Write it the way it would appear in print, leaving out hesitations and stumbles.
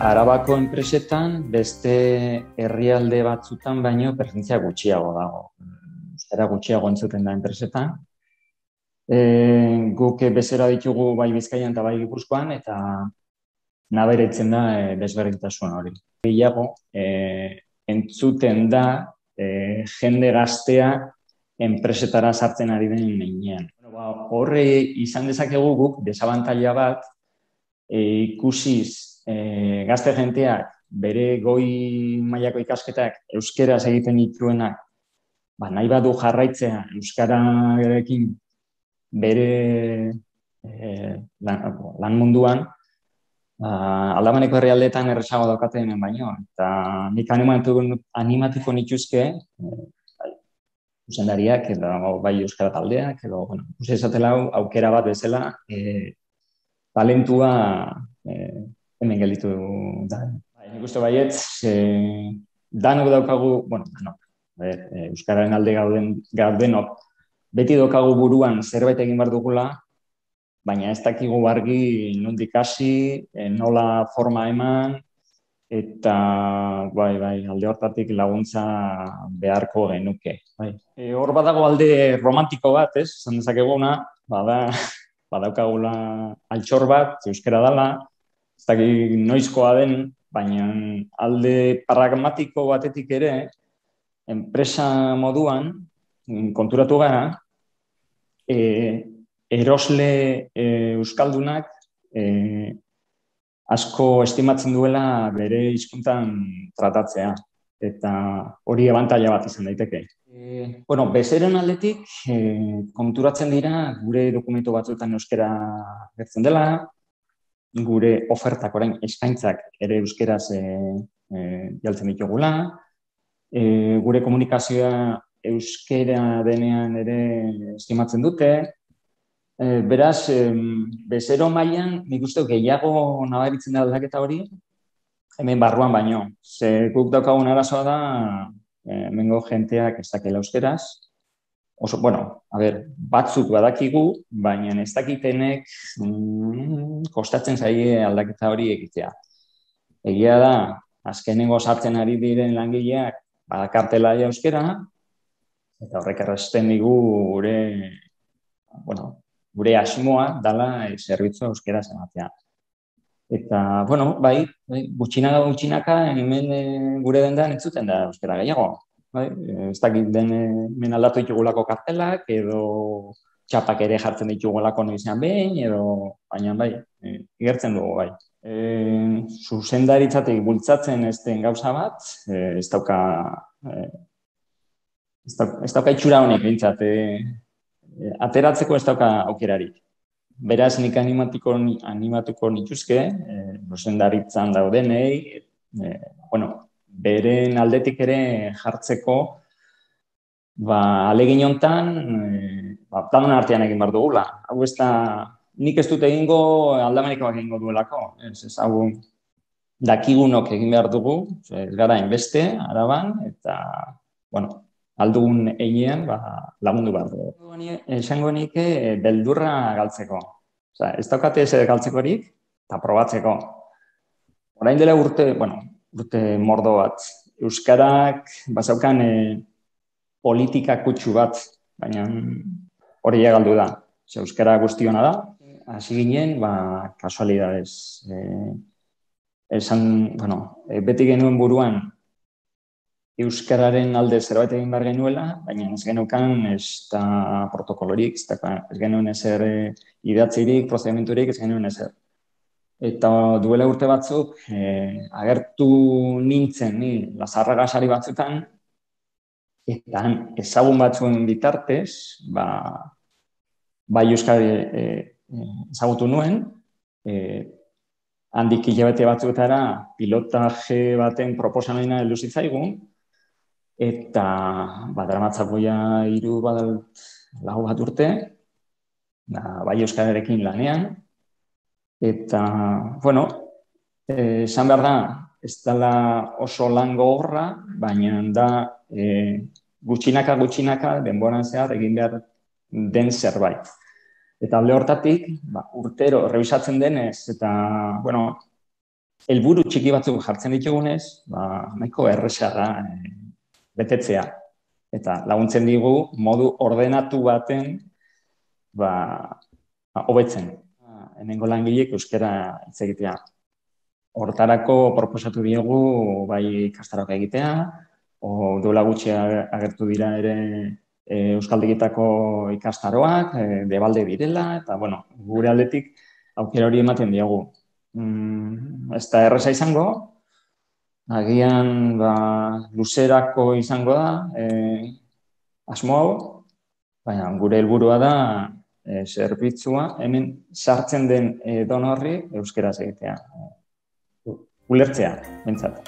Arabako enpresetan beste herrialde batzutan baino presentzia gutxiago dago. Euskara gutxiago entzuten da enpresetan. Guk bezera ditugu bai Bizkaian eta bai Gipuzkoan eta nabaritzen da desberdintasun hori. Gehiago entzuten da jende gaztea enpresetara sartzen ari den heinean. Horre izan dezakegu guk desabantaila bat ikusiz gazte jenteak bere goi mailako ikasketak euskeraz egiten dituenak nahi badu jarraitzea euskararekin bere lan munduan Aldabaneko herrialdeetan errezago daukaten hemen baino. Eta nik animatuko nituzke zuzendariak edo bai euskara taldeak edo uste esatela aukera bat bezala talentua hemen gelditu da. Nik uste baietz, danok daukagu, euskararen alde gaudenok, beti daukagu buruan zerbait egin behar dugula, baina ez dakigu argi nondik hasi, nola forma eman, eta alde hortatik laguntza beharko genuke. Hor badago alde romantiko bat, esan dezakeguna, badaukagula altxor bat, euskara dela, ez dakik noizkoa den, baina alde pragmatiko batetik ere, enpresa moduan, konturatu gara, erosle euskaldunak asko estimatzen duela bere hizkuntzan tratatzea, eta hori abantaila bat izan daiteke. Bezeren aldetik konturatzen dira gure dokumentu batzuetan euskara gertzen dela, gure ofertak orain eskaintzak ere euskeraz jaltzen ditugula, gure komunikazioa euskera denean ere estimatzen dute. Beraz, bezero mailan nik uste gehiago nabaritzen da aldaketa hori, hemen barruan baino. Ze guk daukagun arazoa da, hemengo jenteak ez dakela euskeraz. Batzuk badakigu, baina ez dakitenek kostatzen zaie aldaketa hori egitea. Egia da, azkenengo sartzen ari diren langileak badakartela euskera, eta horrek errazten digu gure asmoa dela zerbitzu euskera ematea. Eta, gutxinaka hemen gure dendan entzuten da euskera gehiago. Ez dakit den hemen aldatu ditugulako kartelak, edo txapak ere jartzen ditugulako noizean behin, baina igertzen dugu. Zuzendaritzatik bultzatzen ez den gauza bat, ez dauka itxura honek bintzat, ateratzeko ez dauka aukerarik. Beraz, nik animatuko nituzke, zuzendaritzan daudenei, beren aldetik ere jartzeko, alegin hontan, danon artean egin behar dugula. Hau ez da, nik ez dut egingo Aldabanikoak egingo duelako. Ez hau dakigunok egin behar dugu, ez gara inbeste, Araban, eta, aldugun einean lagundu behar dugu. Esango nik beldurra galtzeko. Ez daukate ez galtzekorik, eta probatzeko. Orain dela urte mordo bat. Euskarak bazaukan politika kutsu bat, baina hori galdu da. Euskara guztiona da, hasi ginen, kasualidadez. Beti genuen buruan euskararen alde zerbait egin behar genuela, baina ez genukan ez da protokolorik, ez genuen ezer idatzirik, prozedimenturik, ez genuen ezer. Eta duela urte batzuk, agertu nintzen ni Lazarragasari batzutan, eta ezagun batzuen bitartez, bai euskari ezagutu nuen, handik hilabete batzuetara pilotaje baten proposamena heldu zitzaigun, eta daramatzakoia 3-4 bat urte, bai euskararekin lanean, eta, esan behar da, ez dela oso lan gogorra, baina da gutxinaka denboran zehar egin behar den zerbait. Eta alde hortatik, urtero rebisatzen denez, eta, helburu txiki batzuk jartzen ditugunez, nahiko erresa da betetzea. Eta laguntzen digu modu ordenatu baten hobetzen. Hemengo langileek euskara hitz egitea. Hortarako proposatu diegu bai ikastaroak egitea, duela gutxi agertu dira ere euskaltegietako ikastaroak, debalde direla, eta gure aldetik aukera hori ematen diegu. Ez da erresa izango, agian luzerako izango da, asmo hau, baina gure helburua da zerbitzua hemen sartzen den edonorri euskaraz egitea. Ulertzea, bentsat.